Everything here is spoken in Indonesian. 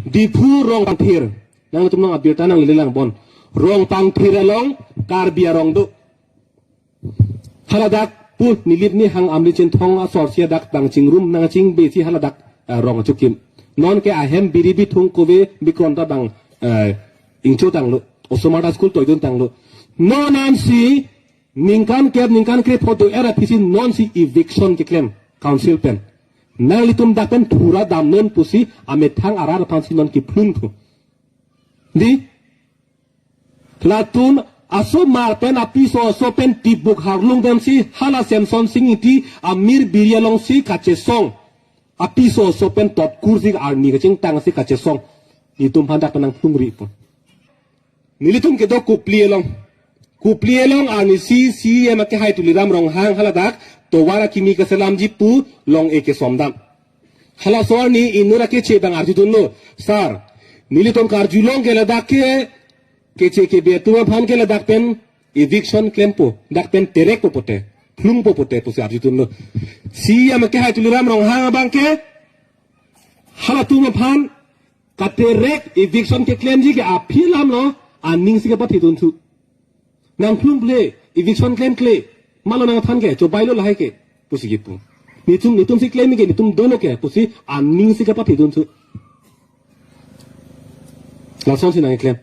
di pu rong pangthir nang tum nang abir tanang lilang bon rong pangthir along kar bia rong du haladak pu nilip ni hang amri chen thong a sor sia dak tang ching rum nang ching be si haladak rong chukim non ke ahem biribi thung kobe bikron ta bang ingcho tang lu osomata school toy don tang lu non an si ningkan ke photo era phisi non si eviction ke claim council pen nang litum dapen thura damnen pusi ame thang arar phansi non ki phung thu di latun aso mar pen apiso so pen tibuk harlung dem si hala samson singiti amir birialong si kache song apiso so pen top kursi arni ka ching tang si kache song itum phanda penang tungri pu nilitum ke do kuplielong arni si ema ke hai tuliram rong hang haladak to wara kimi ka salam ji pu long eke somdam hala sorni inura ke che bang arju tunno sar nilitom karjulong ke ladak ke che ke be tu phan ke ladak pen eviction claim po dak pen terek po pote flung po pote to arju tunno si ema ke hai tuliram rong hang bang ke hala tu phan ka terek eviction ke claim ji ke aphilam no aning si ke pathi tun thu nang flung play eviction claim claim malo nang than ke cho bailo lahai ke pusi gitu nitum si claim ke nitum dono ke pusi aning si ka pathi dun thu langsung si nang claim